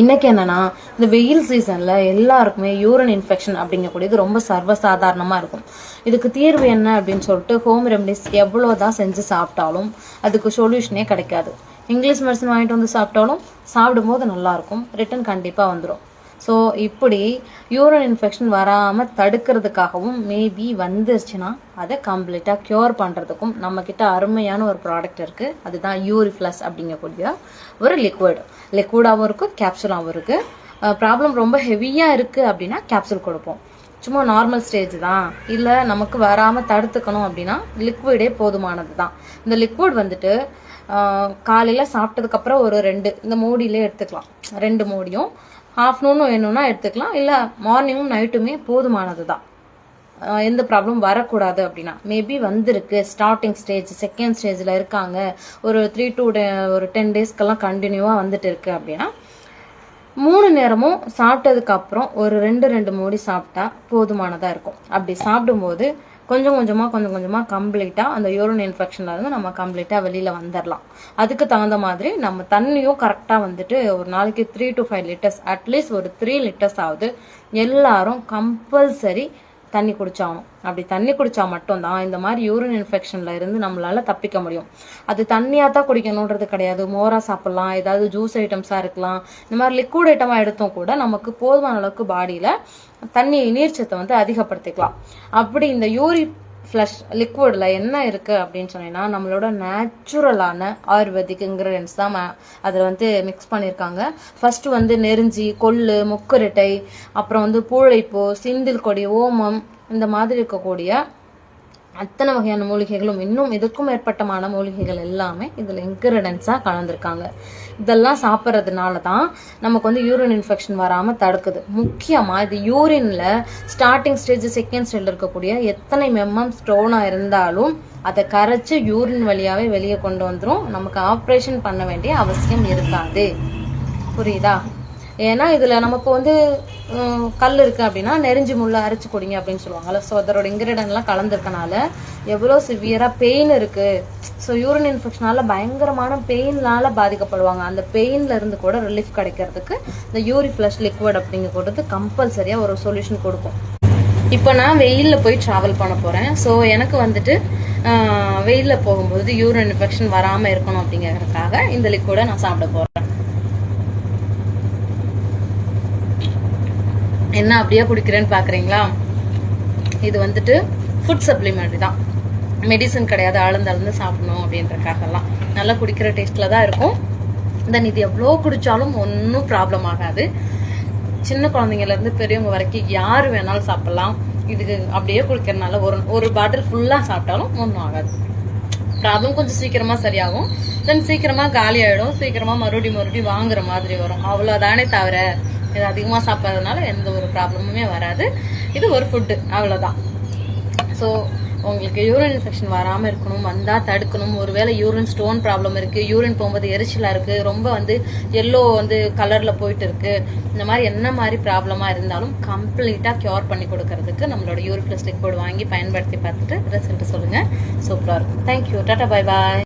இன்னைக்கு என்னன்னா, இந்த வெயில் சீசன்ல எல்லாருக்குமே யூரின் இன்ஃபெக்ஷன் அப்படிங்கக்கூடியது ரொம்ப சர்வசாதாரணமா இருக்கும். இதுக்கு தீர்வு என்ன அப்படின்னு சொல்லிட்டு ஹோம் ரெமடிஸ் எவ்வளோதான் செஞ்சு சாப்பிட்டாலும் அதுக்கு சொல்யூஷனே கிடைக்காது. இங்கிலீஷ் மெடிசன் வாங்கிட்டு வந்து சாப்பிட்டாலும் சாப்பிடும்போது நல்லா இருக்கும், ரிட்டன் கண்டிப்பாக வந்துடும். ஸோ இப்படி யூரின் இன்ஃபெக்ஷன் வராமல் தடுக்கிறதுக்காகவும் மேபி வந்துருச்சுன்னா அதை கம்ப்ளீட்டாக க்யூர் பண்ணுறதுக்கும் நம்மக்கிட்ட அருமையான ஒரு ப்ராடக்ட் இருக்குது. அதுதான் யூரிஃப்ளஸ் அப்படிங்கக்கூடிய ஒரு லிக்விடாகவும் இருக்குது, கேப்சூலாகவும் இருக்குது. ப்ராப்ளம் ரொம்ப ஹெவியாக இருக்குது அப்படின்னா கேப்சூல் கொடுப்போம். சும்மா நார்மல் ஸ்டேஜ் தான், இல்லை நமக்கு வராமல் தடுத்துக்கணும் அப்படின்னா லிக்விடே போதுமானது தான். இந்த லிக்விட் வந்துட்டு காலையில் சாப்பிட்டதுக்கப்புறம் ஒரு 2 இந்த மூடியிலே எடுத்துக்கலாம். 2 மூடியும் ஆஃப்டர்நூனும் வேணும்னா எடுத்துக்கலாம், இல்லை மார்னிங்கும் நைட்டுமே போதுமானது தான். எந்த ப்ராப்ளம் வரக்கூடாது அப்படின்னா மேபி வந்திருக்கு, ஸ்டார்டிங் ஸ்டேஜ் செகண்ட் ஸ்டேஜில் இருக்காங்க, ஒரு 3 to 10 டேஸ்க்கெல்லாம் கண்டினியூவாக வந்துட்டு இருக்கு அப்படின்னா 3 நேரமும் சாப்பிட்டதுக்கு அப்புறம் ஒரு 2 மூடி சாப்பிட்டா போதுமானதாக இருக்கும். அப்படி சாப்பிடும்போது கொஞ்சம் கொஞ்சமாக கம்ப்ளீட்டாக அந்த யூரின் இன்ஃபெக்ஷன்ல இருந்து நம்ம கம்ப்ளீட்டாக வெளியில் வந்துடலாம். அதுக்கு தகுந்த மாதிரி நம்ம தண்ணியும் கரெக்டாக வந்துட்டு ஒரு நாளைக்கு 3 to 5 லிட்டர்ஸ், அட்லீஸ்ட் ஒரு 3 லிட்டர்ஸ் ஆகுது எல்லாரும் கம்பல்சரி தண்ணி குடிச்சாகணும். அப்படி தண்ணி குடிச்சா மட்டும்தான் இந்த மாதிரி யூரின் இன்ஃபெக்ஷன்ல இருந்து நம்மளால தப்பிக்க முடியும். அது தண்ணியாக தான் குடிக்கணுன்றது கிடையாது, மோரா சாப்பிடலாம், ஏதாவது ஜூஸ் ஐட்டம்ஸாக இருக்கலாம், இந்த மாதிரி லிக்விட் ஐட்டமாக எடுத்தும் கூட நமக்கு போதுமான அளவுக்கு பாடியில் தண்ணி நீர்ச்சத்தை வந்து அதிகப்படுத்திக்கலாம். அப்படி இந்த யூரிஃப்ளஷ் லிக்விட்ல என்ன இருக்கு அப்படின்னு சொன்னீங்கன்னா, நம்மளோட நேச்சுரலான ஆயுர்வேதிக் இன்கிரீடியன்ஸ் தான் அதில் வந்து மிக்ஸ் பண்ணியிருக்காங்க. ஃபர்ஸ்ட் வந்து நெருஞ்சி, கொள்ளு, முக்குரிட்டை, அப்புறம் வந்து பூழைப்பூ, சிந்தில் கொடி, ஓமம், இந்த மாதிரி இருக்கக்கூடிய அத்தனை வகையான மூலிகைகளும் இன்னும் இதுக்கும் மேற்பட்டமான மூலிகைகள் எல்லாமே இதில் இன்கிரீடியன்ஸாக கலந்துருக்காங்க. இதெல்லாம் சாப்பிட்றதுனால தான் நமக்கு வந்து யூரின் இன்ஃபெக்ஷன் வராமல் தடுக்குது. முக்கியமாக இது யூரின்ல ஸ்டார்டிங் ஸ்டேஜ் செகண்ட் ஸ்டேஜில் இருக்கக்கூடிய எத்தனை ஸ்டோனாக இருந்தாலும் அதை கரைச்சி யூரின் வழியாகவே வெளியே கொண்டு வந்துடும். நமக்கு ஆப்ரேஷன் பண்ண வேண்டிய அவசியம் இருக்காது. புரியுதா? ஏன்னா இதில் நமக்கு வந்து கல் இருக்குது அப்படின்னா நெருஞ்சி முள்ள அரைச்சி குடிங்க அப்படின்னு சொல்லுவாங்கல்ல. ஸோ அதோட இன்கிரீடியன்ட்லாம் கலந்துருக்கனால எவ்வளோ சிவியராக பெயின் இருக்குது. ஸோ யூரின் இன்ஃபெக்ஷனால பயங்கரமான பெயினால பாதிக்கப்படுவாங்க. அந்த பெயின்ல இருந்து கூட ரிலீஃப் கிடைக்கிறதுக்கு இந்த யூரிஃப்ளஷ் லிக்விட் அப்படிங்கிறது கம்பல்சரியாக ஒரு சொல்யூஷன் கொடுக்கும். இப்போ நான் வெயிலில் போய் ட்ராவல் பண்ண போகிறேன். ஸோ எனக்கு வந்துட்டு வெயிலில் போகும்போது யூரின் இன்ஃபெக்ஷன் வராமல் இருக்கணும் அப்படிங்கிறதுக்காக இந்த லிக்விடை நான் சாப்பிட போகிறேன். என்ன அப்படியே குடிக்கிறேன்னு பார்க்குறீங்களா? இது வந்துட்டு ஃபுட் சப்ளிமெண்ட் தான், மெடிசன் கிடையாது. அளந்து சாப்பிடணும் அப்படின்றக்காகலாம் நல்லா குடிக்கிற டேஸ்ட்டில் தான் இருக்கும். தென் இது எவ்வளோ குடித்தாலும் ஒன்றும் ப்ராப்ளம் ஆகாது. சின்ன குழந்தைங்கலேருந்து பெரியவங்க வரைக்கும் யார் வேணாலும் சாப்பிட்லாம். இதுக்கு அப்படியே குடிக்கிறதுனால ஒரு பாட்டில் ஃபுல்லாக சாப்பிட்டாலும் ஒன்றும் ஆகாது. ப்ராப்ளம் கொஞ்சம் சீக்கிரமாக சரியாகும், தென் சீக்கிரமாக காலி ஆகிடும், சீக்கிரமாக மறுபடியும் வாங்குற மாதிரி வரும். அவ்வளோதானே தவிர இது அதிகமாக சாப்பிட்றதுனால எந்த ஒரு ப்ராப்ளமுமே வராது. இது ஒரு ஃபுட்டு, அவ்வளோதான். ஸோ உங்களுக்கு யூரின் இன்ஃபெக்ஷன் வராமல் இருக்கணும், வந்தால் தடுக்கணும். ஒருவேளை யூரின் ஸ்டோன் ப்ராப்ளம் இருக்குது, யூரின் போகும்போது எரிச்சலாக இருக்குது, ரொம்ப வந்து எல்லோ வந்து கலரில் போயிட்டு இருக்குது, இந்த மாதிரி என்ன மாதிரி ப்ராப்ளமாக இருந்தாலும் கம்ப்ளீட்டாக க்யூர் பண்ணி கொடுக்கறதுக்கு நம்மளோட யூரிஃப்ளஷ் லிக்விட் வாங்கி பயன்படுத்தி பார்த்துட்டு ரிசல்ட் சொல்லுங்கள். சூப்பராக இருக்கும். தேங்க்யூ. Tata, bye bye.